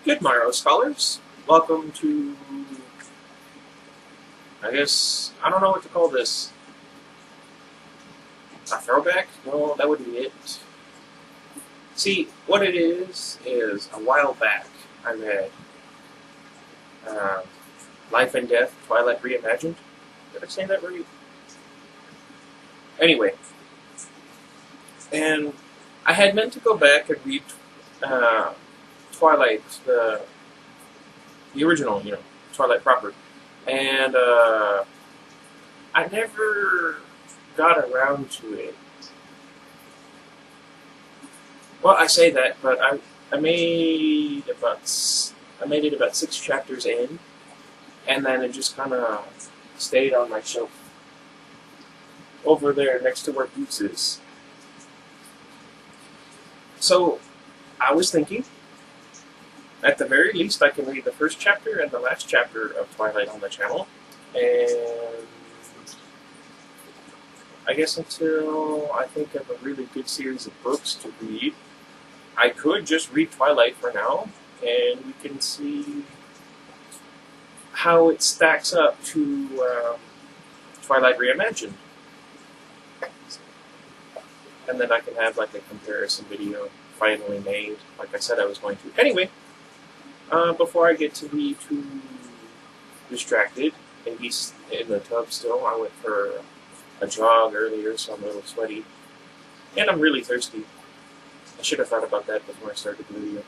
Good morrow, scholars. Welcome to, I don't know what to call this. A throwback? No, that wouldn't be it. See, what it is a while back I read uh, Life and Death, Twilight Reimagined. Did I say that right? Anyway, and I had meant to go back and read uh, Twilight, the original, Twilight proper. And I never got around to it. Well, I say that, but I made it about 6 chapters in, and then it just kind of stayed on my shelf over there next to where Boots is. So I was thinking, at the very least, I can read the first chapter and the last chapter of Twilight on the channel, and I guess until I think of a really good series of books to read, I could just read Twilight for now, and we can see how it stacks up to Twilight Reimagined. And then I can have like a comparison video finally made, like I said I was going to. Anyway, before I get to be too distracted, and he's in the tub still, I went for a jog earlier, so I'm a little sweaty. And I'm really thirsty. I should have thought about that before I started the video.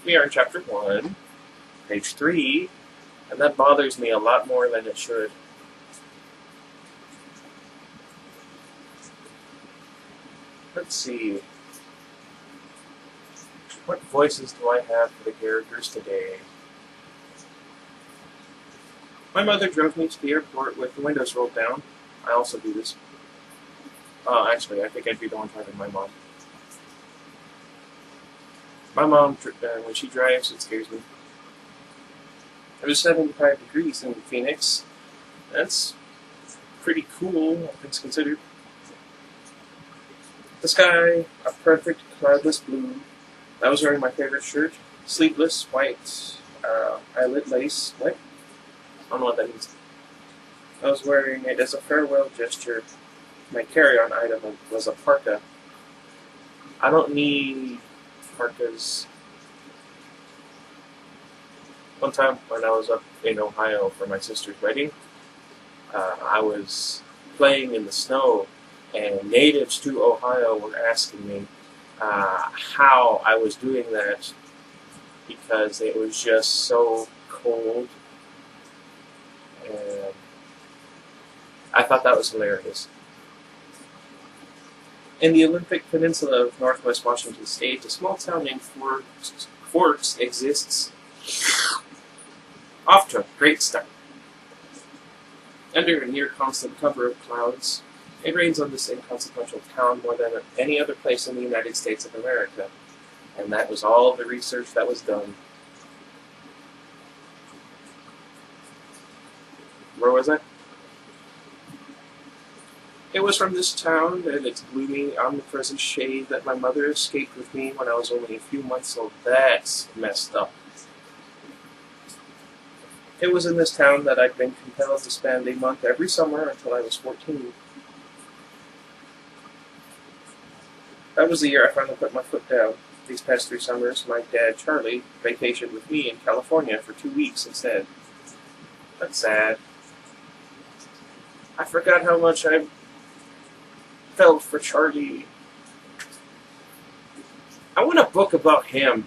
We are in chapter 1, page 3, and that bothers me a lot more than it should. Let's see. What voices do I have for the characters today? My mother drove me to the airport with the windows rolled down. I also do this. Actually, I think I'd be the one driving my mom. My mom, when she drives, it scares me. It was 75 degrees in Phoenix. That's pretty cool, all things considered. The sky, a perfect cloudless blue. I was wearing my favorite shirt, sleeveless, white, eyelet lace. What? I don't know what that means. I was wearing it as a farewell gesture. My carry-on item was a parka. I don't need parkas. One time when I was up in Ohio for my sister's wedding, I was playing in the snow, and natives to Ohio were asking me how I was doing that because it was just so cold. And I thought that was hilarious. In the Olympic Peninsula of northwest Washington State, a small town named Forks exists. Off to a great start. Under a near constant cover of clouds, it rains on this inconsequential town more than any other place in the United States of America. And that was all the research that was done. Where was I? It was from this town and its gloomy, omnipresent shade that my mother escaped with me when I was only a few months old. That's messed up. It was in this town that I'd been compelled to spend a month every summer until I was 14. That was the year I finally put my foot down. These past 3 summers, my dad, Charlie, vacationed with me in California for 2 weeks instead. That's sad. I forgot how much I felt for Charlie. I want a book about him.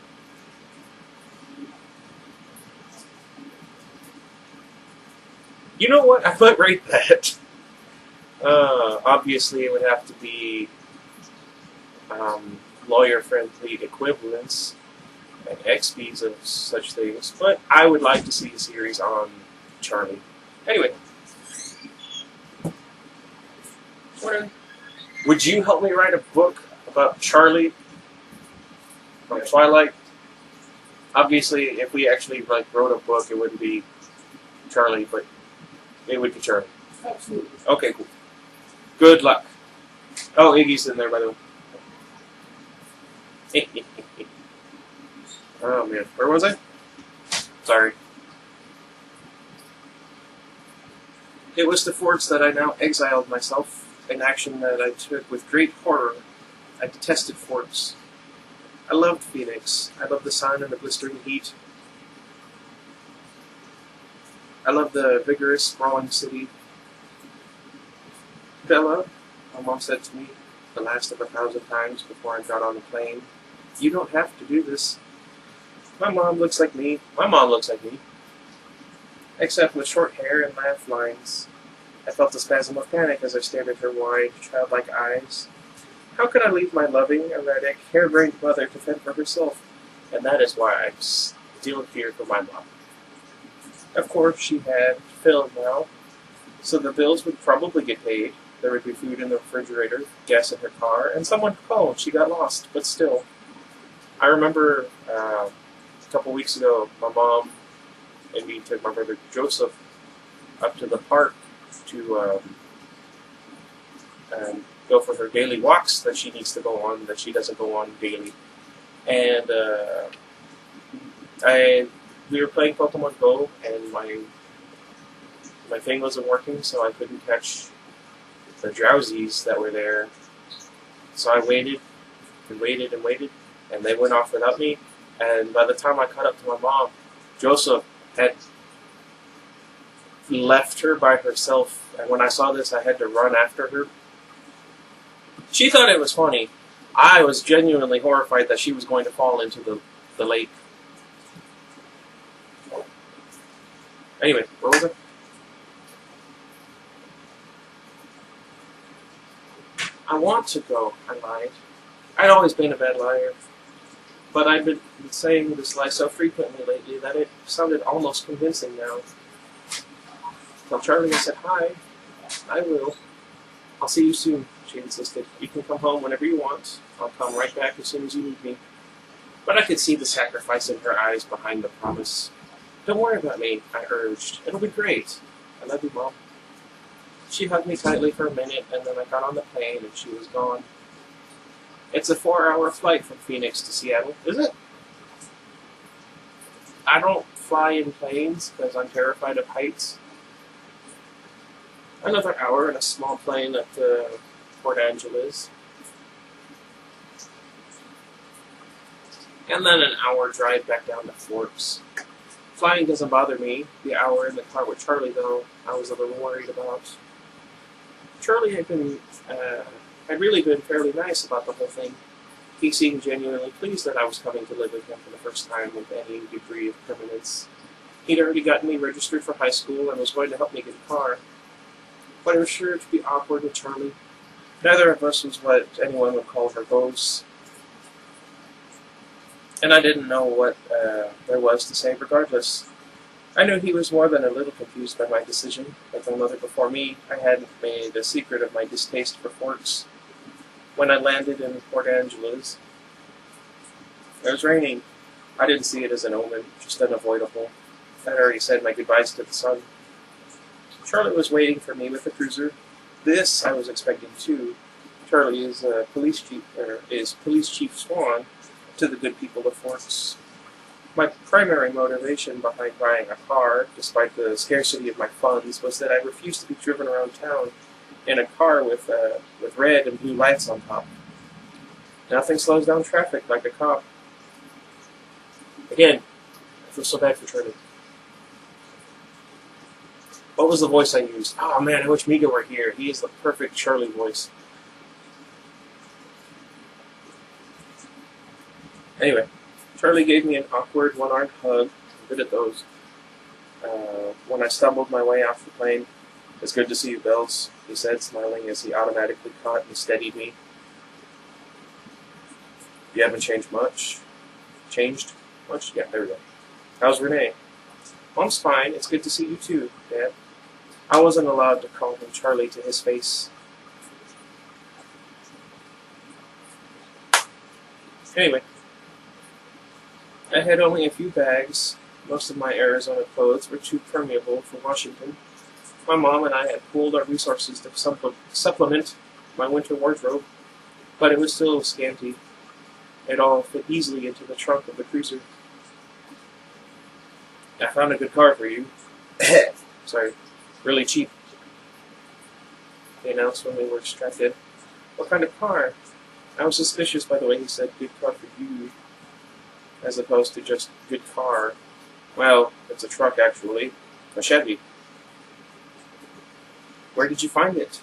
You know what? I might write that. Obviously, it would have to be lawyer-friendly equivalents and XPs of such things, but I would like to see a series on Charlie. Anyway, would you help me write a book about Charlie from Twilight? Obviously, if we actually wrote a book, it wouldn't be Charlie, but it would be Charlie. Absolutely. Okay, cool. Good luck. Oh, Iggy's in there, by the way. Oh man, where was I? Sorry. It was to forts that I now exiled myself, an action that I took with great horror. I detested forts. I loved Phoenix. I loved the sun and the blistering heat. I loved the vigorous, sprawling city. Bella, my mom said to me the last of 1,000 times before I got on the plane, you don't have to do this. My mom looks like me. My mom looks like me. Except with short hair and laugh lines. I felt a spasm of panic as I stared at her wide, childlike eyes. How could I leave my loving, erratic, harebrained mother to fend for herself? And that is why I still here for my mom. Of course, she had Phil now, so the bills would probably get paid. There would be food in the refrigerator, gas in her car, and someone could call when she got lost, but still. I remember a couple weeks ago, my mom and me took my brother Joseph up to the park to go for her daily walks that she needs to go on, that she doesn't go on daily. And we were playing Pokemon Go, and my thing wasn't working, so I couldn't catch the drowsies that were there. So I waited and waited and waited, and they went off without me. And by the time I caught up to my mom, Joseph had left her by herself. And when I saw this, I had to run after her. She thought it was funny. I was genuinely horrified that she was going to fall into the lake. Anyway, where was it? I want to go, I lied. I'd always been a bad liar. But I've been saying this lie so frequently lately that it sounded almost convincing now. Well, Charlie said, hi. I will. I'll see you soon, she insisted. You can come home whenever you want. I'll come right back as soon as you need me. But I could see the sacrifice in her eyes behind the promise. Don't worry about me, I urged. It'll be great. I love you, Mom. She hugged me tightly for a minute, and then I got on the plane, and she was gone. It's a 4-hour flight from Phoenix to Seattle, is it? I don't fly in planes because I'm terrified of heights. Another hour in a small plane up to Port Angeles. And then an hour drive back down to Forks. Flying doesn't bother me. The hour in the car with Charlie, though, I was a little worried about. Charlie had really been fairly nice about the whole thing. He seemed genuinely pleased that I was coming to live with him for the first time with any degree of permanence. He'd already gotten me registered for high school and was going to help me get a car. But it was sure to be awkward with Charlie. Neither of us was what anyone would call verbose. And I didn't know what there was to say regardless. I knew he was more than a little confused by my decision. Like my mother before me, I hadn't made a secret of my distaste for forks. When I landed in Port Angeles, it was raining. I didn't see it as an omen, just unavoidable. I'd already said my goodbyes to the sun. Charlie was waiting for me with the cruiser. This I was expecting too. Charlie is police chief Swan to the good people of Forks. My primary motivation behind buying a car, despite the scarcity of my funds, was that I refused to be driven around town in a car with red and blue lights on top. Nothing slows down traffic like a cop. Again, I feel so bad for Charlie. What was the voice I used? Oh man, I wish Miga were here. He is the perfect Charlie voice. Anyway, Charlie gave me an awkward one-armed hug. I'm good at those. When I stumbled my way off the plane, "It's good to see you, Bells," he said, smiling as he automatically caught and steadied me. "You haven't changed much." Changed much? Yeah, there we go. "How's Renee?" "Mom's fine. It's good to see you too, Dad." I wasn't allowed to call him Charlie to his face. Anyway, I had only a few bags. Most of my Arizona clothes were too permeable for Washington. My mom and I had pooled our resources to supplement my winter wardrobe, but it was still scanty. It all fit easily into the trunk of the cruiser. I found a good car for you. Sorry, really cheap. They announced when we were distracted. What kind of car? I was suspicious by the way he said good car for you, as opposed to just good car. Well, it's a truck actually. A Chevy. Where did you find it?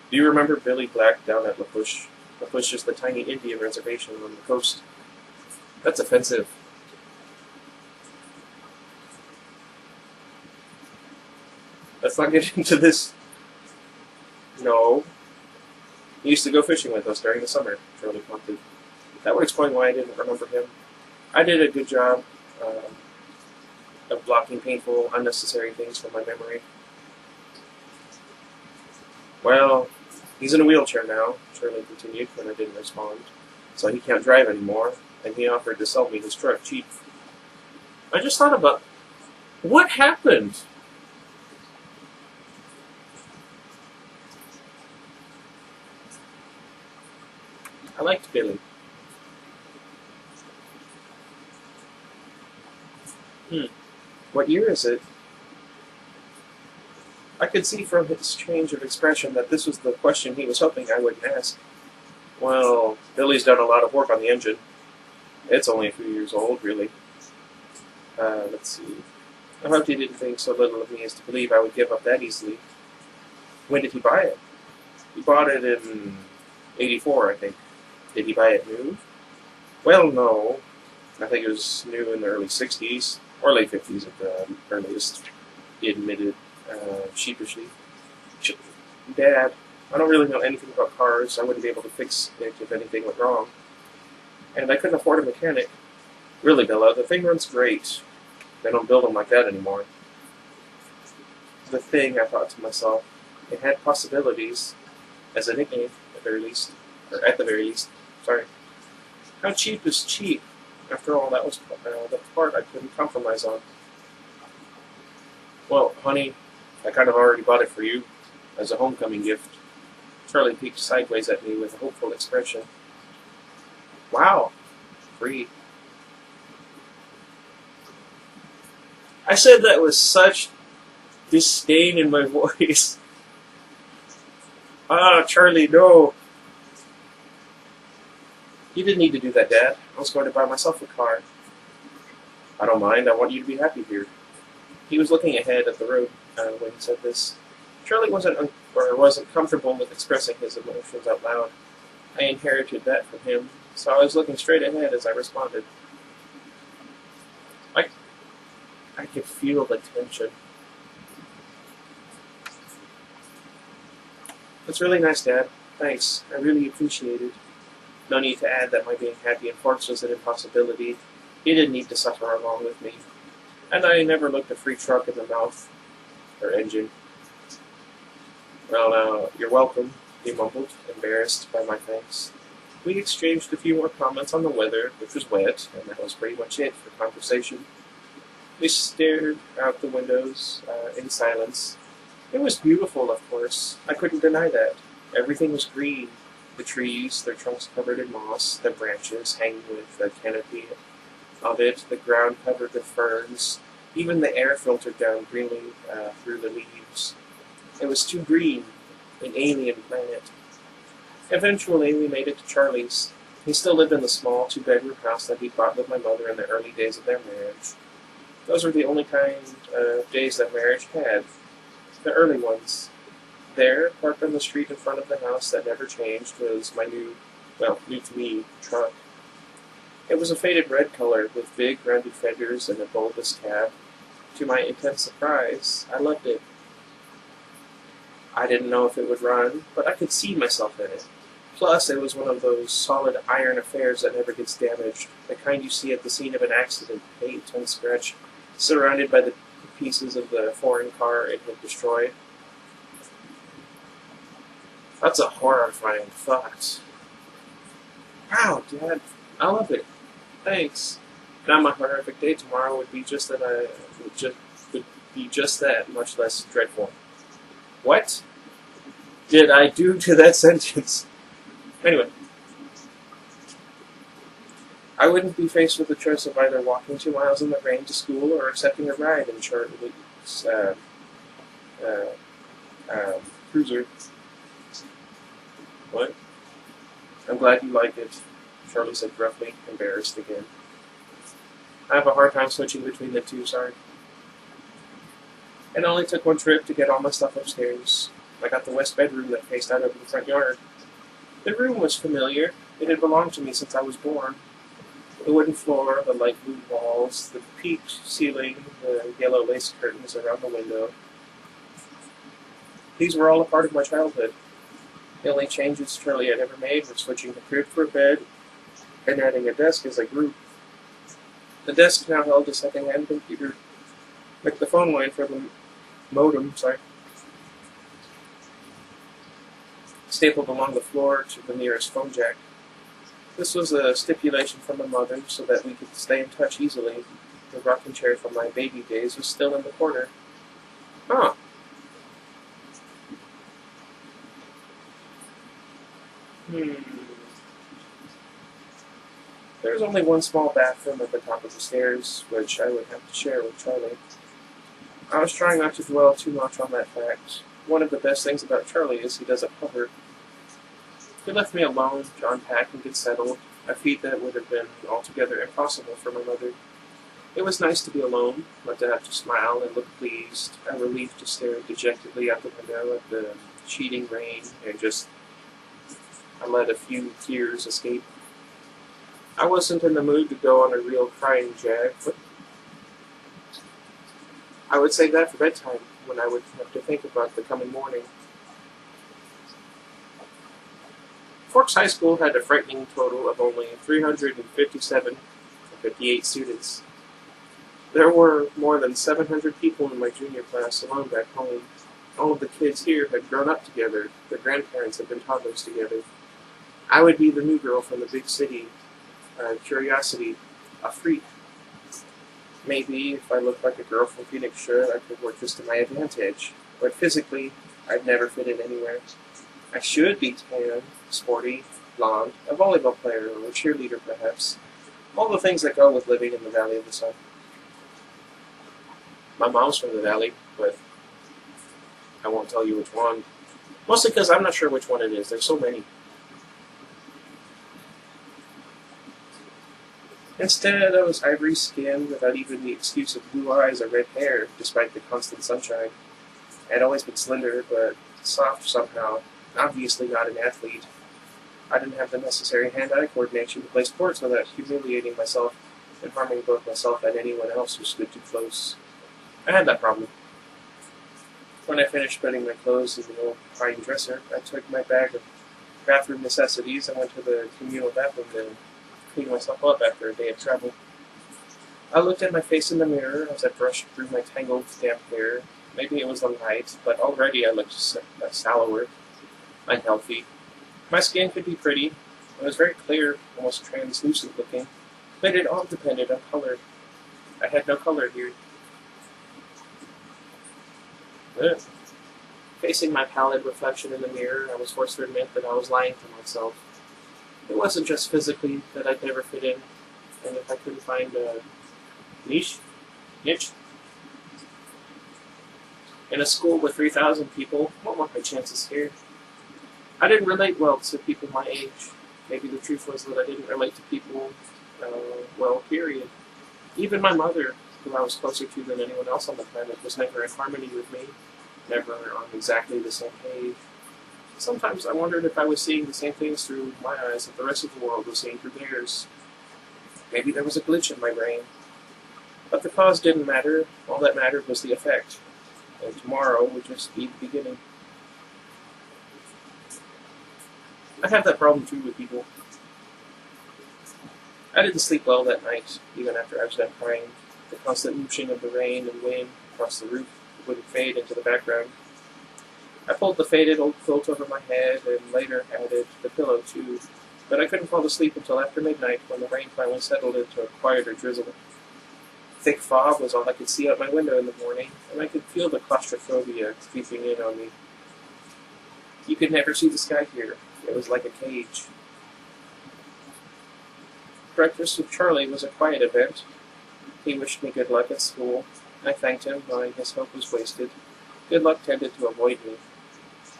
Do you remember Billy Black down at La Push? La Push is the tiny Indian reservation on the coast. That's offensive. Let's not get into this. No. He used to go fishing with us during the summer, Charlie prompted. That would explain why I didn't remember him. I did a good job of blocking painful, unnecessary things from my memory. Well, he's in a wheelchair now, Charlie continued when I didn't respond, so he can't drive anymore, and he offered to sell me his truck cheap. I just thought about what happened. I liked Billy. What year is it? I could see from his change of expression that this was the question he was hoping I wouldn't ask. Well, Billy's done a lot of work on the engine. It's only a few years old, really. Let's see. I hoped he didn't think so little of me as to believe I would give up that easily. When did he buy it? He bought it in '84, I think. Did he buy it new? Well, no. I think it was new in the early '60s, or late '50s at the earliest, he admitted sheepishly. Dad, I don't really know anything about cars. I wouldn't be able to fix it if anything went wrong. And I couldn't afford a mechanic. Really, Bella, the thing runs great. They don't build them like that anymore. The thing, I thought to myself, it had possibilities, as a nickname, at the very least. Or at the very least. Sorry. How cheap is cheap? After all, that was the part I couldn't compromise on. Well, honey, I kind of already bought it for you, as a homecoming gift. Charlie peeked sideways at me with a hopeful expression. Wow, free. I said that with such disdain in my voice. Ah, Charlie, no. You didn't need to do that, Dad. I was going to buy myself a car. I don't mind. I want you to be happy here. He was looking ahead at the road when he said this. Charlie wasn't comfortable with expressing his emotions out loud. I inherited that from him, so I was looking straight ahead as I responded. I could feel the tension. That's really nice, Dad. Thanks. I really appreciate it. No need to add that my being happy in Forks was an impossibility. He didn't need to suffer along with me. And I never looked a free truck in the mouth, or engine. Well, now, you're welcome, he mumbled, embarrassed by my thanks. We exchanged a few more comments on the weather, which was wet, and that was pretty much it for conversation. We stared out the windows in silence. It was beautiful, of course. I couldn't deny that. Everything was green. The trees, their trunks covered in moss, their branches hanging with a canopy of it, the ground covered with ferns. Even the air filtered down greenly through the leaves. It was too green, an alien planet. Eventually, we made it to Charlie's. He still lived in the small two-bedroom house that he'd bought with my mother in the early days of their marriage. Those were the only kind of days that marriage had. The early ones. There, parked on the street in front of the house that never changed, was my new to me, truck. It was a faded red color, with big, rounded fenders and a bulbous cab. To my intense surprise, I loved it. I didn't know if it would run, but I could see myself in it. Plus, it was one of those solid iron affairs that never gets damaged, the kind you see at the scene of an accident, paint unscratched, surrounded by the pieces of the foreign car it had destroyed. That's a horrifying thought. Wow, Dad, I love it. Thanks. Now my horrific day tomorrow would be just that, much less dreadful. What did I do to that sentence? Anyway, I wouldn't be faced with the choice of either walking 2 miles in the rain to school or accepting a ride in Charlie's uh, cruiser. What? I'm glad you like it, Charlie said gruffly, embarrassed again. I have a hard time switching between the two, sorry. It only took one trip to get all my stuff upstairs. I got the west bedroom that faced out over the front yard. The room was familiar. It had belonged to me since I was born. The wooden floor, the light blue walls, the peaked ceiling, the yellow lace curtains around the window. These were all a part of my childhood. The only changes Charlie had ever made were switching the crib for a bed and adding a desk as I grew. The desk now held a second-hand computer, like the phone line for the modem, stapled along the floor to the nearest phone jack. This was a stipulation from my mother so that we could stay in touch easily. The rocking chair from my baby days was still in the corner. Huh. There was only one small bathroom at the top of the stairs, which I would have to share with Charlie. I was trying not to dwell too much on that fact. One of the best things about Charlie is he doesn't hover. He left me alone to unpack and get settled, a feat that would have been altogether impossible for my mother. It was nice to be alone, not to have to smile and look pleased, a relief to stare dejectedly out the window at the cheating rain and just let a few tears escape. I wasn't in the mood to go on a real crying jag, but I would save that for bedtime, when I would have to think about the coming morning. Forks High School had a frightening total of only 357 or 58 students. There were more than 700 people in my junior class alone back home. All of the kids here had grown up together. Their grandparents had been toddlers together. I would be the new girl from the big city, a curiosity, a freak. Maybe if I looked like a girl from Phoenix, sure, I could work this to my advantage. But physically, I'd never fit in anywhere. I should be tan, sporty, blonde, a volleyball player, or a cheerleader perhaps. All the things that go with living in the Valley of the Sun. My mom's from the Valley, but I won't tell you which one. Mostly because I'm not sure which one it is. There's so many. Instead, I was ivory-skinned without even the excuse of blue eyes or red hair, despite the constant sunshine. I'd always been slender, but soft somehow. Obviously not an athlete. I didn't have the necessary hand-eye coordination to play sports without humiliating myself and harming both myself and anyone else who stood too close. I had that problem. When I finished putting my clothes in the old pine dresser, I took my bag of bathroom necessities and went to the communal bathroom to clean myself up after a day of travel. I looked at my face in the mirror as I brushed through my tangled, damp hair. Maybe it was the light, but already I looked sallower, unhealthy. My skin could be pretty. It was very clear, almost translucent looking, but it all depended on color. I had no color here. Ugh. Facing my pallid reflection in the mirror, I was forced to admit that I was lying to myself. It wasn't just physically that I'd never fit in, and if I couldn't find a niche in a school with 3,000 people, what were my chances here? I didn't relate well to people my age. Maybe the truth was that I didn't relate to people well, period. Even my mother, who I was closer to than anyone else on the planet, was never in harmony with me, never on exactly the same page. Sometimes I wondered if I was seeing the same things through my eyes that the rest of the world was seeing through theirs. Maybe there was a glitch in my brain. But the cause didn't matter. All that mattered was the effect. And tomorrow would just be the beginning. I have that problem too with people. I didn't sleep well that night, even after I was done crying. The constant whooshing of the rain and wind across the roof wouldn't fade into the background. I pulled the faded old quilt over my head and later added the pillow too, but I couldn't fall asleep until after midnight when the rain finally settled into a quieter drizzle. Thick fog was all I could see out my window in the morning, and I could feel the claustrophobia creeping in on me. You could never see the sky here. It was like a cage. Breakfast with Charlie was a quiet event. He wished me good luck at school. I thanked him, knowing his hope was wasted. Good luck tended to avoid me.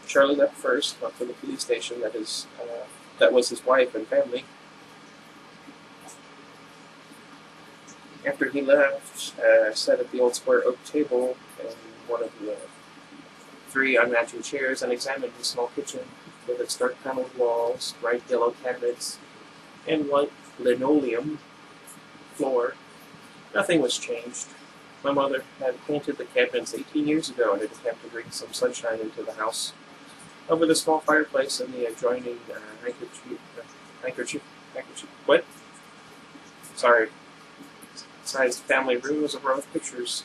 Charlie left first, went to the police station that was his wife and family. After he left, I sat at the old square oak table in one of the three unmatching chairs and examined the small kitchen with its dark paneled walls, bright yellow cabinets, and white linoleum floor. Nothing was changed. My mother had painted the cabinets 18 years ago in an attempt to bring some sunshine into the house. Over the small fireplace in the adjoining sized family room was a row of pictures.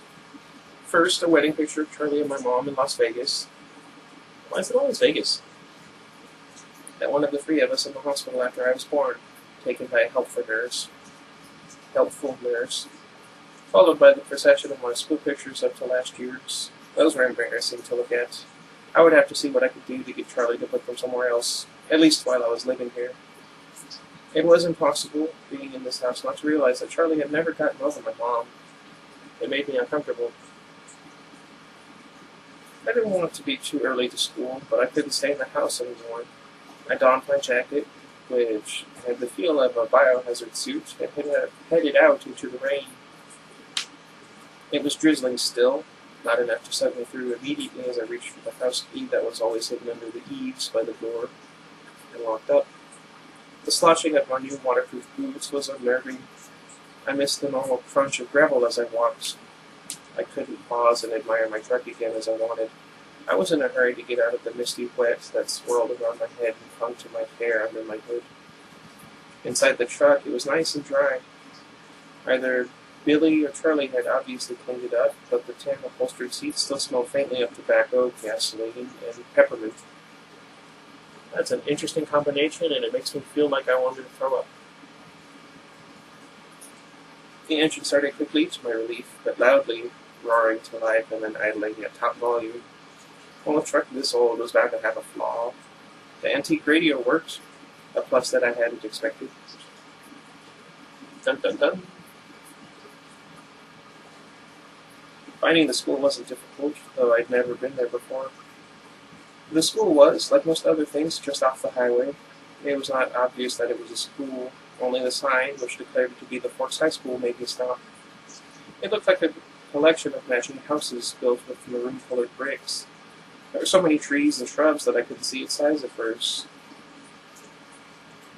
First, a wedding picture of Charlie and my mom in Las Vegas. Why is it always Vegas? At one of the three of us in the hospital after I was born, taken by a helpful nurse, followed by the procession of my school pictures up to last year's. Those were embarrassing to look at. I would have to see what I could do to get Charlie to put them somewhere else, at least while I was living here. It was impossible, being in this house, not to realize that Charlie had never gotten over my mom. It made me uncomfortable. I didn't want it to be too early to school, but I couldn't stay in the house anymore. I donned my jacket, which had the feel of a biohazard suit, and headed out into the rain. It was drizzling still, not enough to set me through immediately as I reached for the house key that was always hidden under the eaves by the door and locked up. The sloshing of my new waterproof boots was unnerving. I missed the normal crunch of gravel as I walked. I couldn't pause and admire my truck again as I wanted. I was in a hurry to get out of the misty wet that swirled around my head and clung to my hair under my hood. Inside the truck, it was nice and dry. Either Billy or Charlie had obviously cleaned it up, but the tan upholstered seats still smelled faintly of tobacco, gasoline, and peppermint. That's an interesting combination, and it makes me feel like I wanted to throw up. The engine started quickly, to my relief, but loudly, roaring to life and then idling at top volume. Well, a truck this old was bound to have a flaw. The antique radio worked, a plus that I hadn't expected. Dun dun dun. Finding the school wasn't difficult, though I'd never been there before. The school was, like most other things, just off the highway. It was not obvious that it was a school. Only the sign, which declared it to be the Forks High School, made me stop. It looked like a collection of matching houses built with maroon-colored bricks. There were so many trees and shrubs that I couldn't see its size at first.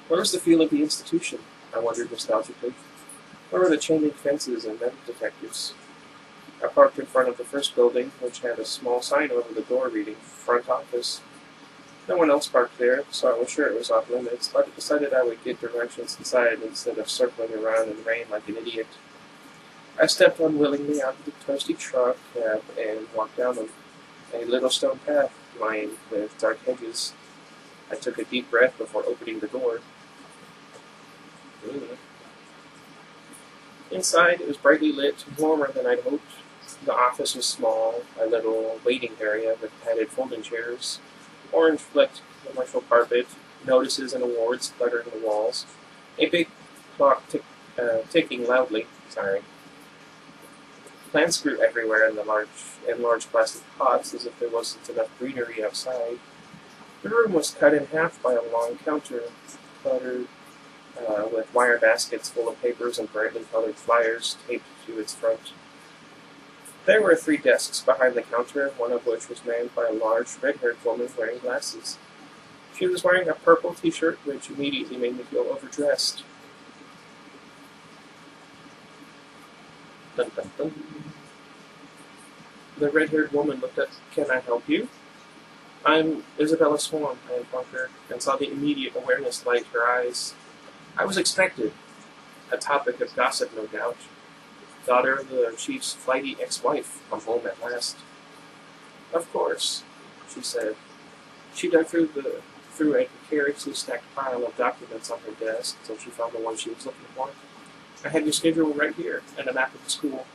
Where was the feel of the institution? I wondered nostalgically. Where were the chain-link fences and metal detectors? I parked in front of the first building, which had a small sign over the door reading Front Office. No one else parked there, so I was sure it was off limits, but I decided I would get directions inside instead of circling around in the rain like an idiot. I stepped unwillingly out of the toasty truck cab and walked down a little stone path lined with dark hedges. I took a deep breath before opening the door. Inside, it was brightly lit, warmer than I'd hoped. The office was small, a little waiting area with padded folding chairs, orange-flecked commercial carpet, notices and awards cluttering the walls, a big clock ticking loudly. Plants grew everywhere in large plastic pots, as if there wasn't enough greenery outside. The room was cut in half by a long counter, cluttered with wire baskets full of papers and brightly colored flyers taped to its front. There were 3 desks behind the counter, one of which was manned by a large, red-haired woman wearing glasses. She was wearing a purple t-shirt, which immediately made me feel overdressed. Dun, dun, dun. The red-haired woman looked up. "Can I help you?" "I'm Isabella Swan," I informed her, and saw the immediate awareness light her eyes. I was expected. A topic of gossip, no doubt. Daughter of the chief's flighty ex-wife, come home at last. "Of course," she said. She dug through a precariously stacked pile of documents on her desk until she found the one she was looking for. "I have your schedule right here, and a map of the school."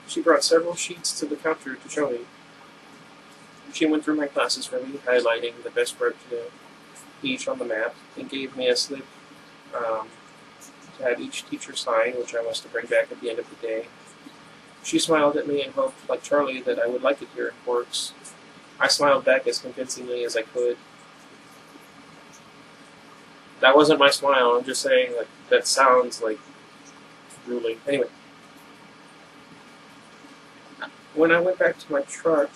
She brought several sheets to the counter to show me. She went through my classes for me, highlighting the best route to each on the map, and gave me a slip had each teacher sign, which I was to bring back at the end of the day. She smiled at me and hoped, like Charlie, that I would like it here in Forks. I smiled back as convincingly as I could. That wasn't my smile, I'm just saying, like, that sounds like drooling. Anyway. When I went back to my truck,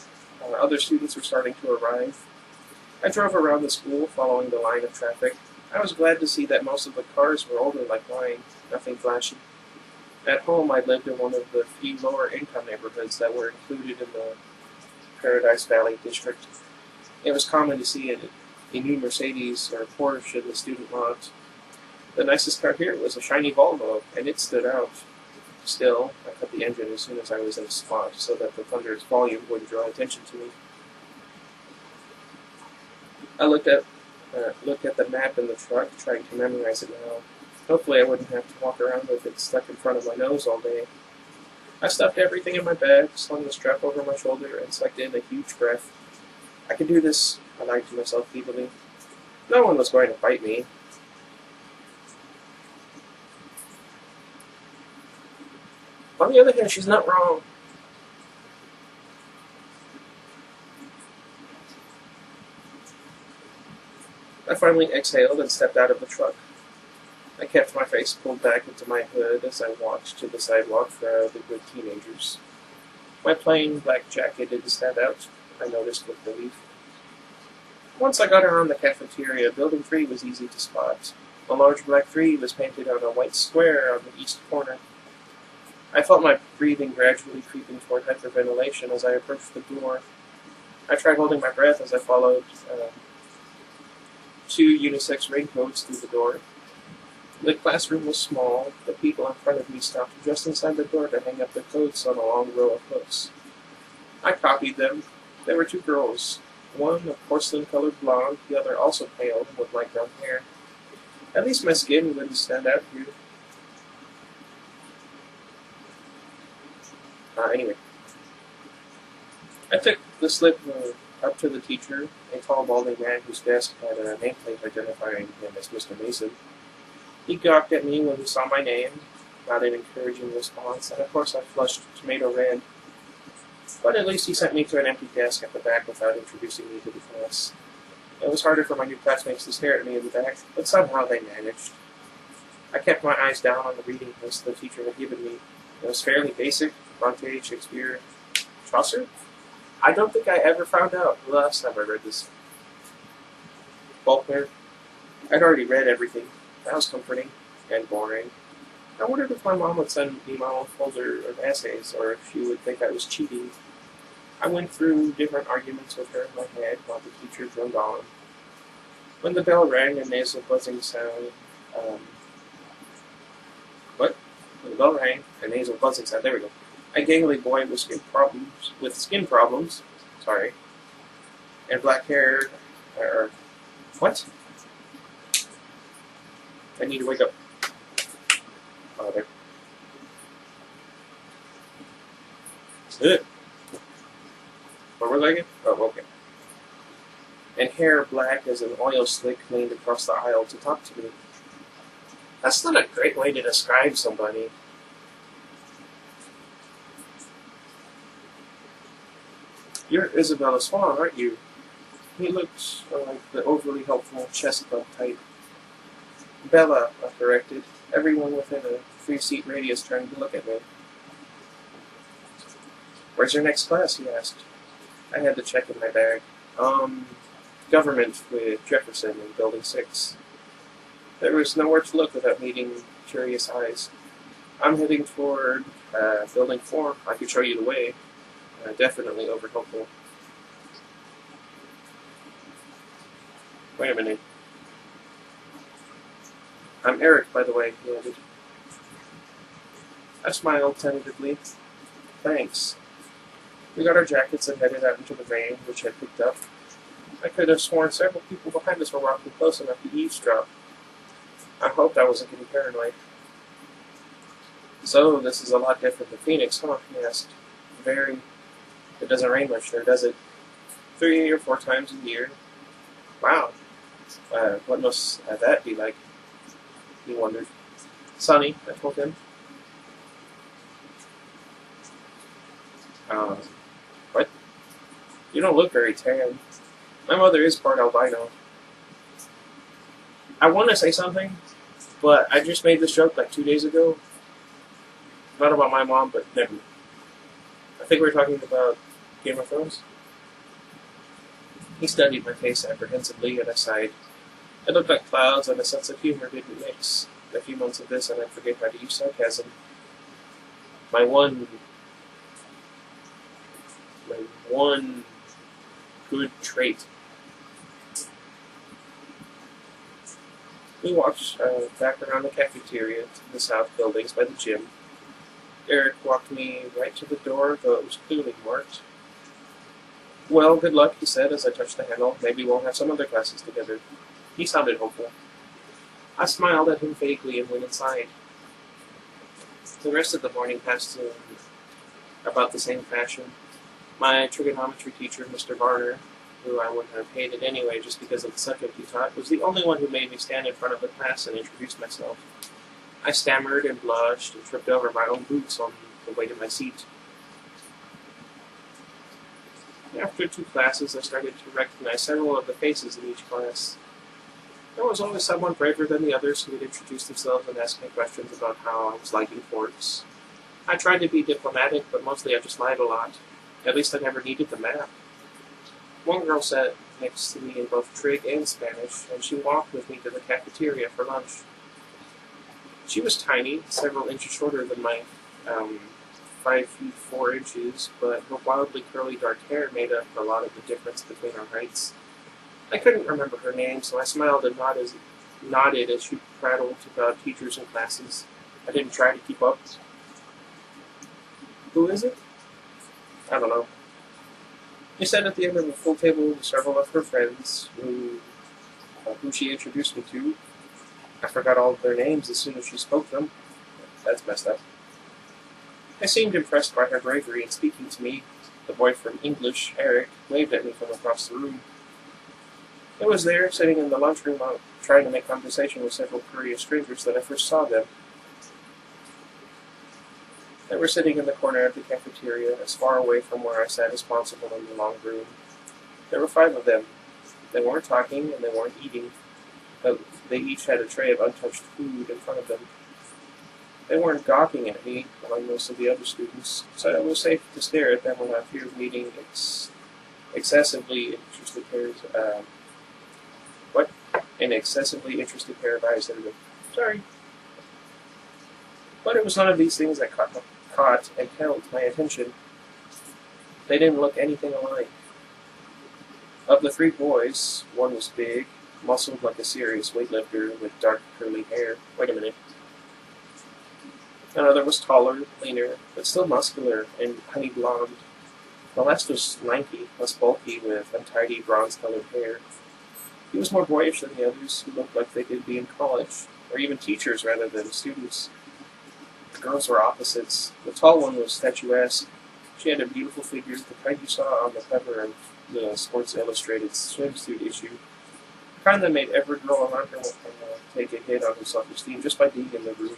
other students were starting to arrive. I drove around the school, following the line of traffic. I was glad to see that most of the cars were older like mine, nothing flashy. At home, I lived in one of the few lower-income neighborhoods that were included in the Paradise Valley district. It was common to see a new Mercedes or Porsche in the student lot. The nicest car here was a shiny Volvo, and it stood out. Still, I cut the engine as soon as I was in a spot so that the thunder's volume wouldn't draw attention to me. I looked at the map in the truck, trying to memorize it now. Hopefully I wouldn't have to walk around with it stuck in front of my nose all day. I stuffed everything in my bag, slung the strap over my shoulder, and sucked in a huge breath. I can do this, I lied to myself feebly. No one was going to bite me. On the other hand, she's not wrong. I finally exhaled and stepped out of the truck. I kept my face pulled back into my hood as I walked to the sidewalk for the good teenagers. My plain black jacket didn't stand out, I noticed with relief. Once I got around the cafeteria, Building 3 was easy to spot. A large black 3 was painted on a white square on the east corner. I felt my breathing gradually creeping toward hyperventilation as I approached the door. I tried holding my breath as I followed two unisex raincoats through the door. The classroom was small. The people in front of me stopped just inside the door to hang up their coats on a long row of hooks. I copied them. There were two girls, one a porcelain-colored blonde, the other also pale with light brown hair. At least my skin wouldn't stand out here. Anyway, I took the slip up to the teacher, a tall, balding man whose desk had a nameplate identifying him as Mr. Mason. He gawked at me when he saw my name, not an encouraging response, and of course I flushed tomato red. But at least he sent me to an empty desk at the back without introducing me to the class. It was harder for my new classmates to stare at me in the back, but somehow they managed. I kept my eyes down on the reading list the teacher had given me. It was fairly basic. Bronte, Shakespeare, Chaucer? I don't think I ever found out the last time I read this. Faulkner? I'd already read everything. That was comforting and boring. I wondered if my mom would send me my own folder of essays, or if she would think I was cheating. I went through different arguments with her in my head while the teacher droned on. When the bell rang, a nasal buzzing sound, When the bell rang, a nasal buzzing sound, there we go. A gangly boy with skin problems, and black hair, what? I need to wake up. Oh, there. Ugh. Where was I again? Oh, okay. And hair black as an oil slick leaned across the aisle to talk to me. That's not a great way to describe somebody. You're Isabella Swan, aren't you? He looked like the overly helpful chest bump type. Bella, I corrected. Everyone within a 3-seat radius trying to look at me. Where's your next class? He asked. I had the check in my bag. Government with Jefferson in Building 6. There was nowhere to look without meeting curious eyes. I'm heading toward Building 4. I could show you the way. Definitely over-helpful. Wait a minute. I'm Eric, by the way, he added. I smiled tentatively. Thanks. We got our jackets and headed out into the rain, which had picked up. I could have sworn several people behind us were walking close enough to eavesdrop. I hoped I wasn't getting paranoid. So, this is a lot different than Phoenix, huh? He asked. Very. It doesn't rain much there, does it? 3 or 4 times a year. Wow. What must that be like? He wondered. Sonny, I told him. What? You don't look very tan. My mother is part albino. I want to say something, but I just made this joke like 2 days ago. Not about my mom, but never. I think we're talking about Game of Thrones. He studied my face apprehensively, and I sighed. It looked like clouds, and a sense of humor didn't mix. A few months of this, and I forget how to use sarcasm. My one good trait. We walked back around the cafeteria to the south buildings by the gym. Eric walked me right to the door, though it was clearly marked. Well, good luck, he said as I touched the handle. Maybe we'll have some other classes together. He sounded hopeful. I smiled at him vaguely and went inside. The rest of the morning passed in about the same fashion. My trigonometry teacher, Mr. Varner, who I wouldn't have hated anyway just because of the subject he taught, was the only one who made me stand in front of the class and introduce myself. I stammered and blushed and tripped over my own boots on the way to my seat. After 2 classes, I started to recognize several of the faces in each class. There was always someone braver than the others who would introduce themselves and ask me questions about how I was liking forks. I tried to be diplomatic, but mostly I just lied a lot. At least I never needed the map. One girl sat next to me in both Trig and Spanish, and she walked with me to the cafeteria for lunch. She was tiny, several inches shorter than my 5 feet 4 inches, but her wildly curly dark hair made up a lot of the difference between our heights. I couldn't remember her name, so I smiled and nodded as she prattled about teachers and classes. I didn't try to keep up. Who is it? I don't know. She sat at the end of a full table with several of her friends, who she introduced me to. I forgot all of their names as soon as she spoke them. That's messed up. I seemed impressed by her bravery in speaking to me. The boy from English, Eric, waved at me from across the room. I was there, sitting in the lunchroom, trying to make conversation with several curious strangers that I first saw them. They were sitting in the corner of the cafeteria, as far away from where I sat as possible in the long room. There were 5 of them. They weren't talking, and they weren't eating, but they each had a tray of untouched food in front of them. They weren't gawking at me, like most of the other students, so it was safe to stare at them without fear of meeting excessively interested pairs. An excessively interested pair of eyes that were. Sorry. But it was none of these things that caught and held my attention. They didn't look anything alike. Of the 3 boys, one was big, muscled like a serious weightlifter with dark curly hair. Wait a minute. Another was taller, leaner, but still muscular and honey blonde. The last was lanky, less bulky, with untidy bronze-colored hair. He was more boyish than the others, who looked like they could be in college, or even teachers rather than students. The girls were opposites. The tall one was statuesque. She had a beautiful figure, the kind you saw on the cover of the Sports Illustrated swimsuit issue. The kind that made every girl around her take a hit on her self-esteem just by being in the room.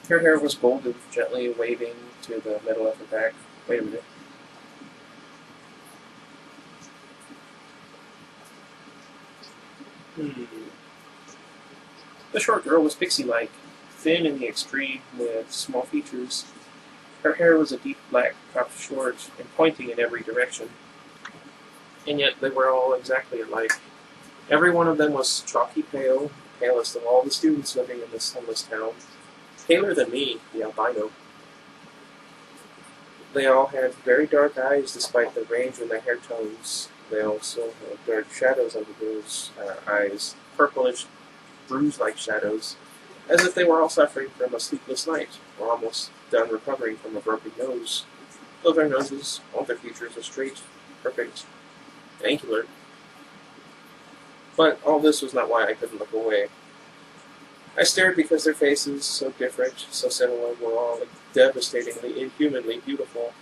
Her hair was golden, gently waving to the middle of her back. Wait a minute. The short girl was pixie-like, thin in the extreme, with small features. Her hair was a deep black, cropped short, and pointing in every direction. And yet they were all exactly alike. Every one of them was chalky pale, the palest of all the students living in this sunless town. Paler than me, the albino. They all had very dark eyes despite the range in their hair tones. They also had dark shadows under those eyes, purplish, bruise-like shadows, as if they were all suffering from a sleepless night, or almost done recovering from a broken nose, though their noses, all their features, were straight, perfect, angular. But all this was not why I couldn't look away. I stared because their faces, so different, so similar, were all devastatingly, inhumanly beautiful.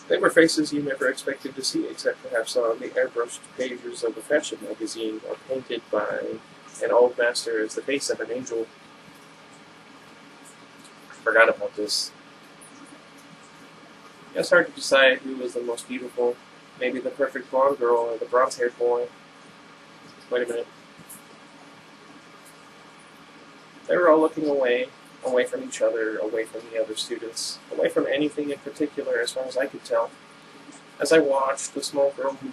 They were faces you never expected to see, except perhaps on the airbrushed pages of a fashion magazine, or painted by an old master as the face of an angel. Forgot about this. It's hard to decide who was the most beautiful. Maybe the perfect blonde girl or the bronze-haired boy. Wait a minute. They were all looking away from each other, away from the other students, away from anything in particular as far as I could tell. As I watched, the small girl who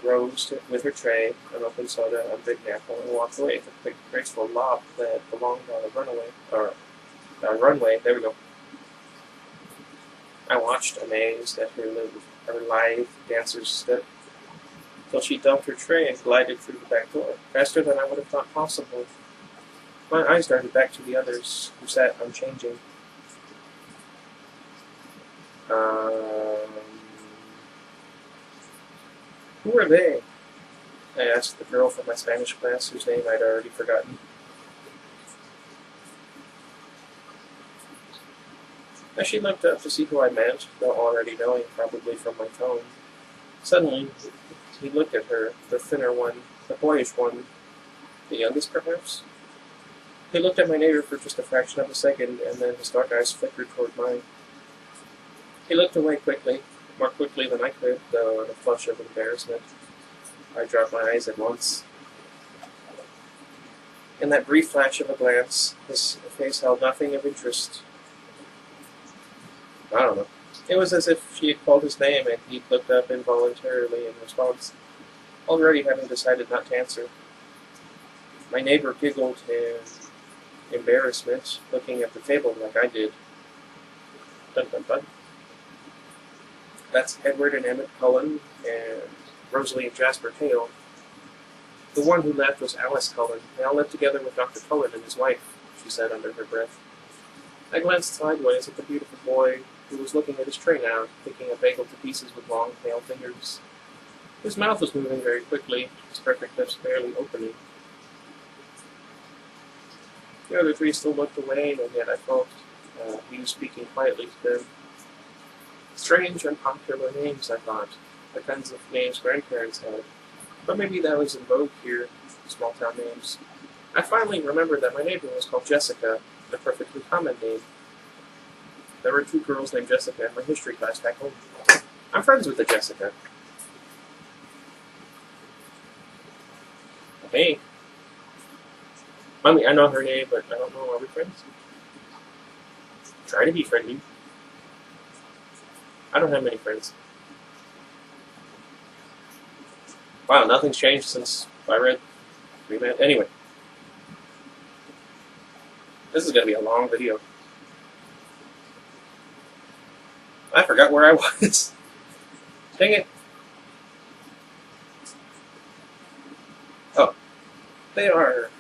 rose with her tray, an open soda, a big apple, and walked away with a quick, graceful lob that belonged on a runway. There we go. I watched, amazed at her lithe dancer's step, till she dumped her tray and glided through the back door, faster than I would have thought possible. My eyes darted back to the others, who sat unchanging. Who are they? I asked the girl from my Spanish class, whose name I'd already forgotten. As she looked up to see who I meant, though already knowing probably from my tone, suddenly he looked at her, the thinner one, the boyish one, the youngest perhaps? He looked at my neighbor for just a fraction of a second, and then his dark eyes flickered toward mine. He looked away quickly, more quickly than I could, though in a flush of embarrassment. I dropped my eyes at once. In that brief flash of a glance, his face held nothing of interest. I don't know. It was as if she had called his name, and he looked up involuntarily in response, already having decided not to answer. My neighbor giggled in embarrassment, looking at the table like I did. Dun dun dun. That's Edward and Emmett Cullen, and Rosalie and Jasper Hale. The one who left was Alice Cullen. They all lived together with Dr. Cullen and his wife, she said under her breath. I glanced sideways at the beautiful boy, who was looking at his tray now, picking a bagel to pieces with long, pale fingers. His mouth was moving very quickly, his perfect lips barely opening. The other three still looked away, and yet I felt he was speaking quietly to them. Strange, unpopular names, I thought, the kinds of names grandparents had. But maybe that was in vogue here, small-town names. I finally remembered that my neighbor was called Jessica, a perfectly common name. There were 2 girls named Jessica in my history class back home. I'm friends with the Jessica. Hey. I mean, I know her name, but I don't know, are we friends? Try to be friendly. I don't have many friends. Wow, nothing's changed since I read We Met. Anyway. This is going to be a long video. I forgot where I was. Dang it. Oh. They are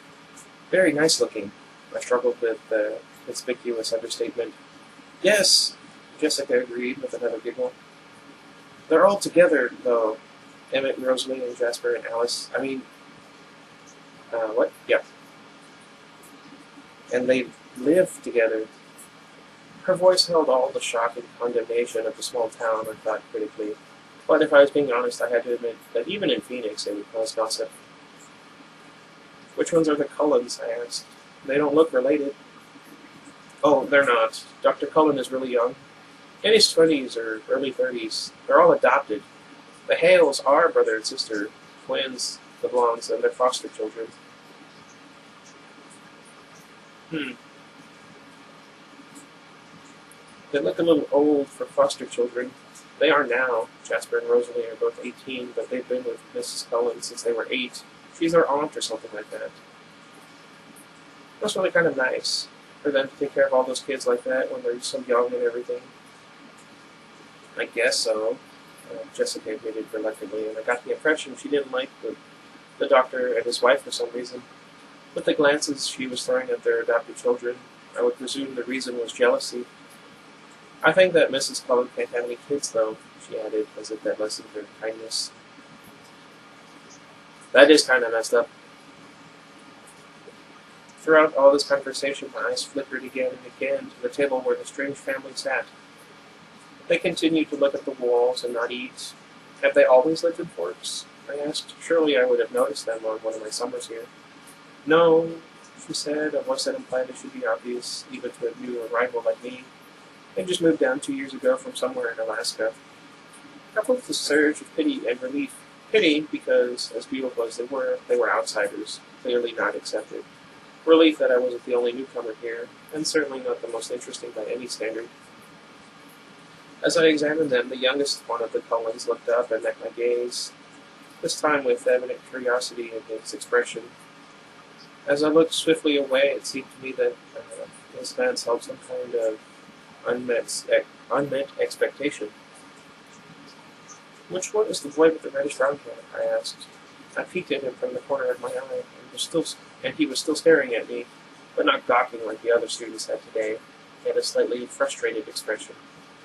very nice looking. I struggled with the conspicuous understatement. Yes, Jessica agreed with another giggle. They're all together, though. Emmett, Rosalie, and Jasper, and Alice. I mean, what? Yeah. And they live together. Her voice held all the shock and condemnation of the small town, I thought critically. But if I was being honest, I had to admit that even in Phoenix it would cause gossip. Which ones are the Cullens? I asked. They don't look related. Oh, they're not. Dr. Cullen is really young. In his 20s or early 30s. They're all adopted. The Hales are brother and sister, twins, the Blondes, and their foster children. They look a little old for foster children. They are now. Jasper and Rosalie are both 18, but they've been with Mrs. Cullen since they were 8. She's their aunt or something like that. That's really kind of nice for them to take care of all those kids like that when they're so young and everything. I guess so. Jessica admitted reluctantly, and I got the impression she didn't like the doctor and his wife for some reason. With the glances she was throwing at their adopted children, I would presume the reason was jealousy. I think that Mrs. Cullen can't have any kids, though, she added, as if that lessened her kindness. That is kind of messed up. Throughout all this conversation, my eyes flickered again and again to the table where the strange family sat. They continued to look at the walls and not eat. Have they always lived in forts? I asked. Surely I would have noticed them on one of my summers here. No, she said, a voice that implied it should be obvious, even to a new arrival like me. They just moved down 2 years ago from somewhere in Alaska. I felt a surge of pity and relief. Pity because, as beautiful as they were outsiders, clearly not accepted. Relief that I wasn't the only newcomer here, and certainly not the most interesting by any standard. As I examined them, the youngest one of the Cullens looked up and met my gaze, this time with evident curiosity in his expression. As I looked swiftly away, it seemed to me that his glance held some kind of unmet expectation. "Which one is the boy with the reddish brown hair?" I asked. I peeked at him from the corner of my eye, and he was still staring at me, but not gawking like the other students had today. He had a slightly frustrated expression.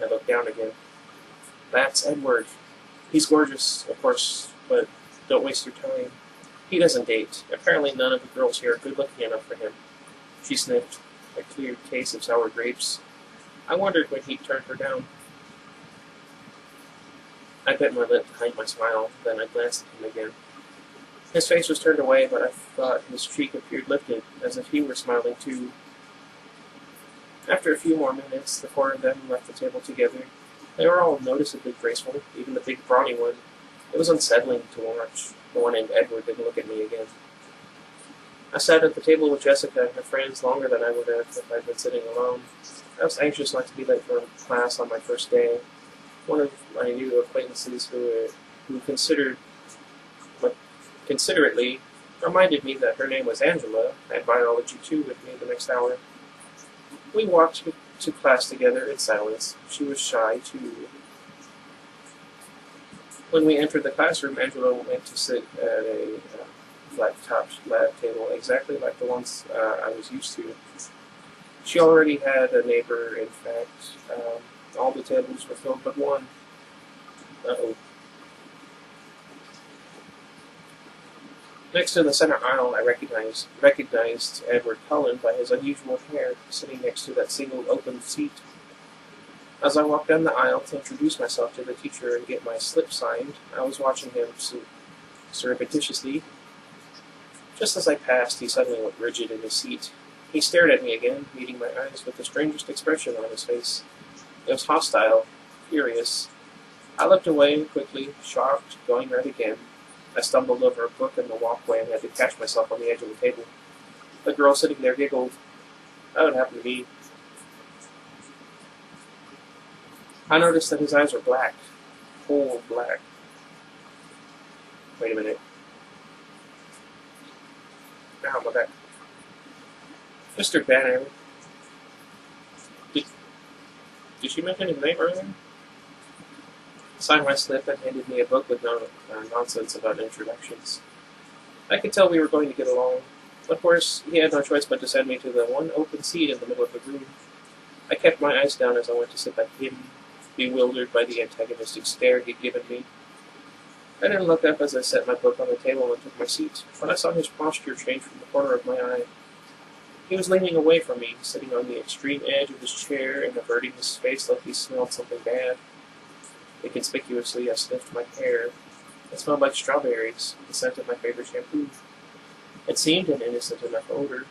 I looked down again. "That's Edward. He's gorgeous, of course, but don't waste your time. He doesn't date. Apparently none of the girls here are good-looking enough for him." She sniffed, a clear case of sour grapes. I wondered when he'd turned her down. I bit my lip to hide my smile, then I glanced at him again. His face was turned away, but I thought his cheek appeared lifted, as if he were smiling too. After a few more minutes, the four of them left the table together. They were all noticeably graceful, even the big brawny one. It was unsettling to watch. The one named Edward didn't look at me again. I sat at the table with Jessica and her friends longer than I would have if I'd been sitting alone. I was anxious not to be late for class on my first day. One of my new acquaintances who considerately reminded me that her name was Angela, had biology 2 with me the next hour. We walked to class together in silence. She was shy, too. When we entered the classroom, Angela went to sit at a flat-topped lab table, exactly like the ones I was used to. She already had a neighbor, in fact. All the tables were filled but one. Uh-oh. Next to the center aisle, I recognized Edward Cullen by his unusual hair, sitting next to that single open seat. As I walked down the aisle to introduce myself to the teacher and get my slip signed, I was watching him surreptitiously. Just as I passed, he suddenly went rigid in his seat. He stared at me again, meeting my eyes with the strangest expression on his face. It was hostile, furious. I looked away quickly, shocked, going red again. I stumbled over a book in the walkway and had to catch myself on the edge of the table. The girl sitting there giggled. That would happen to me. I noticed that his eyes were black. Cold black. Wait a minute. Ow, my back. Mr. Banner. Did she mention his name earlier? Signed my slip and handed me a book with no nonsense about introductions. I could tell we were going to get along. Of course, he had no choice but to send me to the one open seat in the middle of the room. I kept my eyes down as I went to sit by him, bewildered by the antagonistic stare he'd given me. I didn't look up as I set my book on the table and took my seat, but I saw his posture change from the corner of my eye. He was leaning away from me, sitting on the extreme edge of his chair and averting his face like he smelled something bad. Inconspicuously, I sniffed my hair. It smelled like strawberries, the scent of my favorite shampoo. It seemed an innocent enough odor.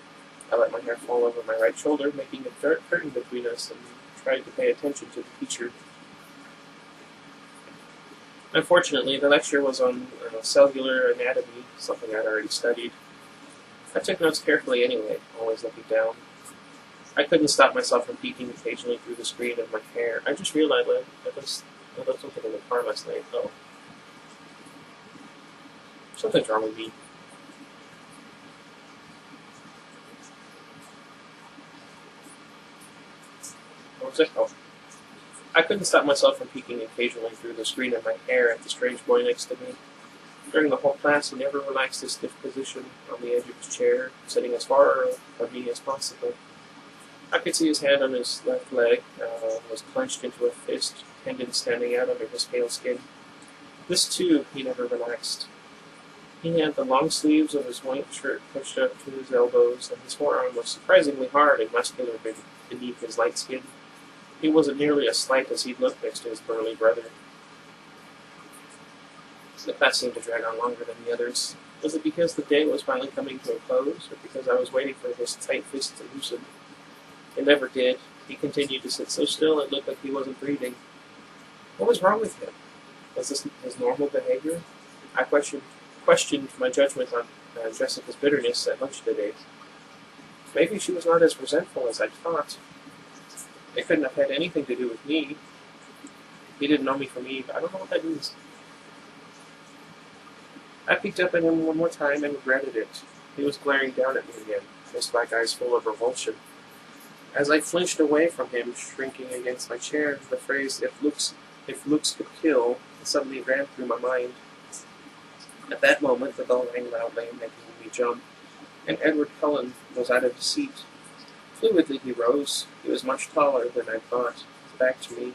I let my hair fall over my right shoulder, making a dark curtain between us, and tried to pay attention to the teacher. Unfortunately, the lecture was on cellular anatomy, something I'd already studied. I took notes carefully anyway, always looking down. I couldn't stop myself from peeking occasionally through the screen of my hair. I just realized I left something in the car last night. Oh. Something's wrong with me. What was it? Oh. I couldn't stop myself from peeking occasionally through the screen of my hair at the strange boy next to me. During the whole class, he never relaxed his stiff position on the edge of his chair, sitting as far from me as possible. I could see his hand on his left leg was clenched into a fist, tendons standing out under his pale skin. This, too, he never relaxed. He had the long sleeves of his white shirt pushed up to his elbows, and his forearm was surprisingly hard and muscular beneath his light skin. He wasn't nearly as slight as he'd looked next to his burly brother. The class seemed to drag on longer than the others. Was it because the day was finally coming to a close, or because I was waiting for his tight fist to loosen? It never did. He continued to sit so still it looked like he wasn't breathing. What was wrong with him? Was this his normal behavior? I questioned my judgment on Jessica's bitterness at lunch today. Maybe she was not as resentful as I thought. It couldn't have had anything to do with me. He didn't know me from Eve. I don't know what that means. I peeked up at him one more time and regretted it. He was glaring down at me again, his black eyes full of revulsion. As I flinched away from him, shrinking against my chair, the phrase, if looks could kill, suddenly ran through my mind. At that moment, the bell rang loudly, making me jump, and Edward Cullen was out of his seat. Fluidly he rose. He was much taller than I thought, his back to me,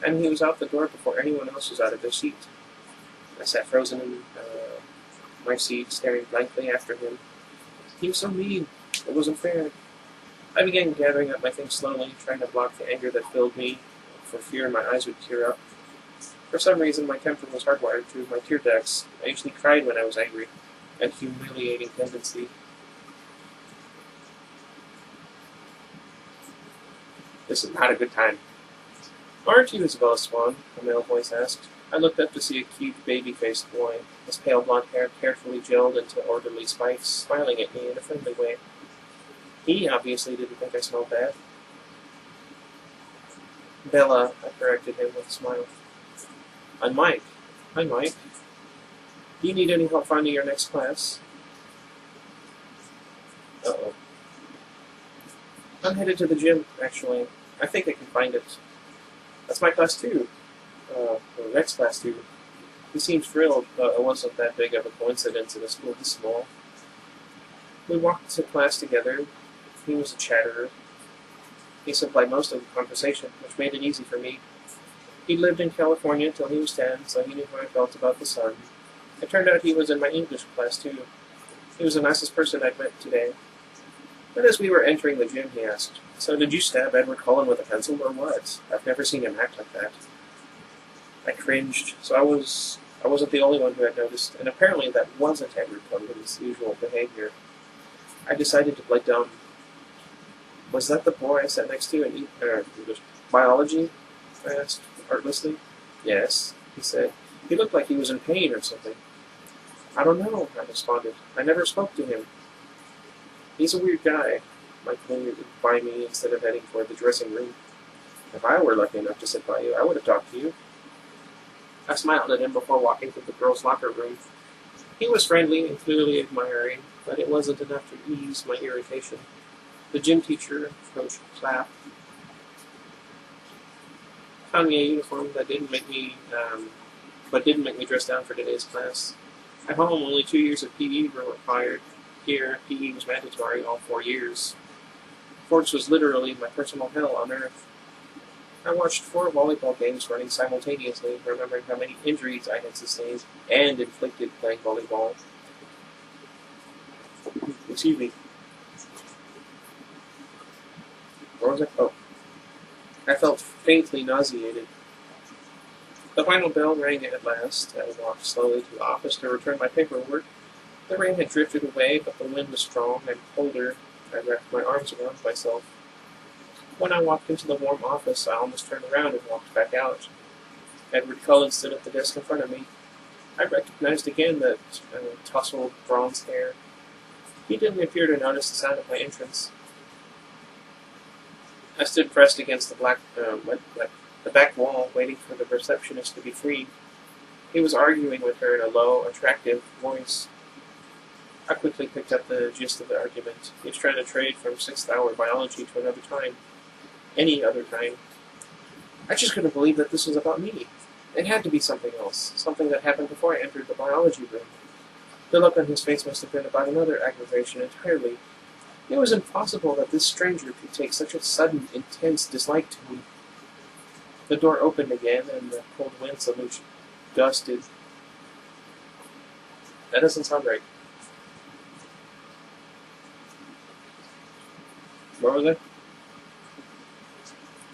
and he was out the door before anyone else was out of their seat. I sat frozen in my seat, staring blankly after him. He was so mean. It wasn't fair. I began gathering up my things slowly, trying to block the anger that filled me, for fear my eyes would tear up. For some reason, my temper was hardwired through my tear ducts. I usually cried when I was angry, a humiliating tendency. This is not a good time. Aren't you Isabella Swan? A male voice asked. I looked up to see a cute, baby-faced boy, his pale blonde hair carefully gelled into orderly spikes, smiling at me in a friendly way. He obviously didn't think I smelled bad. Bella, I corrected him with a smile. I'm Mike. Hi, Mike. Do you need any help finding your next class? Uh-oh. I'm headed to the gym, actually. I think I can find it. That's my class, too. Or next class, too. He seemed thrilled, but it wasn't that big of a coincidence in a school this small. We walked to class together. He was a chatterer. He supplied most of the conversation, which made it easy for me. He lived in California until he was 10, so he knew how I felt about the sun. It turned out he was in my English class, too. He was the nicest person I'd met today. But as we were entering the gym, he asked, So did you stab Edward Cullen with a pencil, or what? I've never seen him act like that. I cringed, so I wasn't the only one who had noticed, and apparently that wasn't Edward Cullen's usual behavior. I decided to play dumb. Was that the boy I sat next to in biology? I asked artlessly. Yes, he said. He looked like he was in pain or something. I don't know, I responded. I never spoke to him. He's a weird guy. Mike lingered by me instead of heading toward the dressing room. If I were lucky enough to sit by you, I would have talked to you. I smiled at him before walking to the girls' locker room. He was friendly and clearly admiring, but it wasn't enough to ease my irritation. The gym teacher, Coach Clapp, found me a uniform that didn't make me dress down for today's class. At home, only 2 years of PE were required. Here, PE was mandatory all 4 years. Sports was literally my personal hell on earth. I watched 4 volleyball games running simultaneously, remembering how many injuries I had sustained and inflicted playing volleyball. Excuse me. Where was I? Oh. I felt faintly nauseated. The final bell rang at last. I walked slowly to the office to return my paperwork. The rain had drifted away, but the wind was strong and colder. I wrapped my arms around myself. When I walked into the warm office, I almost turned around and walked back out. Edward Cullen stood at the desk in front of me. I recognized again that tousled bronze hair. He didn't appear to notice the sound of my entrance. I stood pressed against the back wall, waiting for the receptionist to be free. He was arguing with her in a low, attractive voice. I quickly picked up the gist of the argument. He was trying to trade from 6th hour biology to another time. Any other time. I just couldn't believe that this was about me. It had to be something else, something that happened before I entered the biology room. The look on his face must have been about another aggravation entirely. It was impossible that this stranger could take such a sudden, intense dislike to me. The door opened again, and the cold wind salute gusted. That doesn't sound right. Where was I?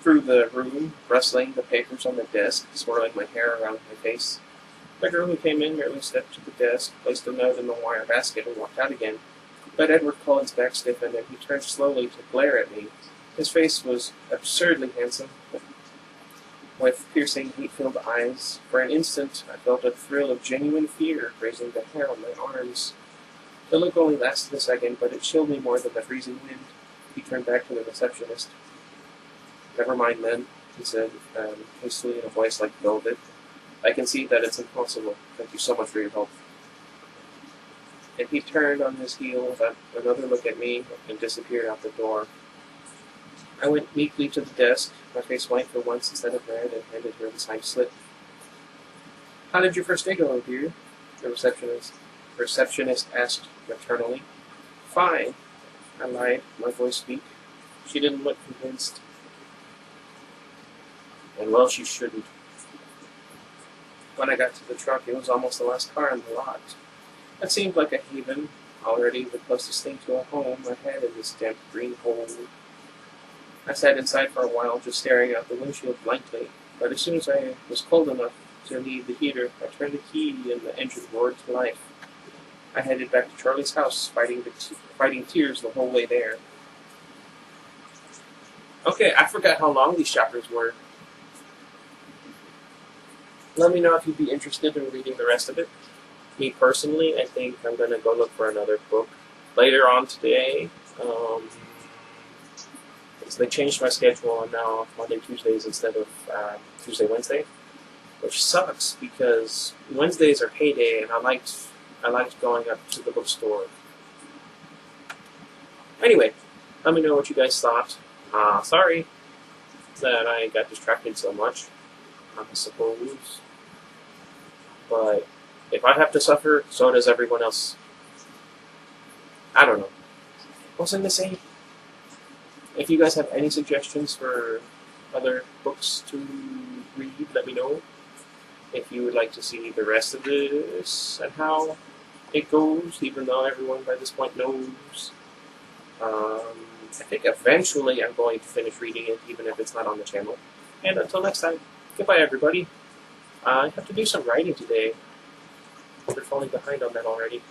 through the room, rustling the papers on the desk, swirling my hair around my face. The girl who came in merely stepped to the desk, placed a note in the wire basket, and walked out again. But Edward Cullen's back stiffened, and he turned slowly to glare at me. His face was absurdly handsome, with piercing, hate-filled eyes. For an instant, I felt a thrill of genuine fear raising the hair on my arms. The look only lasted a second, but it chilled me more than the freezing wind. He turned back to the receptionist. "Never mind, then," he said, hastily in a voice like velvet. "I can see that it's impossible. Thank you so much for your help." And he turned on his heel without another look at me and disappeared out the door. I went meekly to the desk, my face white for once instead of red, and handed her the signed slip. "How did your first day go, dear?" the receptionist asked maternally. "Fine," I lied, my voice weak. She didn't look convinced. And well, she shouldn't. When I got to the truck, it was almost the last car in the lot. It seemed like a haven, already the closest thing to a home I had in this damp green hole. I sat inside for a while, just staring out the windshield blankly, but as soon as I was cold enough to need the heater, I turned the key and the engine roared to life. I headed back to Charlie's house, fighting tears the whole way there. Okay, I forgot how long these chapters were. Let me know if you'd be interested in reading the rest of it. Me personally, I think I'm going to go look for another book later on today. They changed my schedule. I'm now off Monday, Tuesdays instead of Tuesday, Wednesday, which sucks because Wednesdays are payday, and I liked going up to the bookstore. Anyway, let me know what you guys thought. Sorry that I got distracted so much, I suppose. But if I have to suffer, so does everyone else. I don't know. What was I going to say? If you guys have any suggestions for other books to read, let me know. If you would like to see the rest of this and how it goes, even though everyone by this point knows. I think eventually I'm going to finish reading it, even if it's not on the channel. And until next time, goodbye everybody. I have to do some writing today. We're falling behind on that already.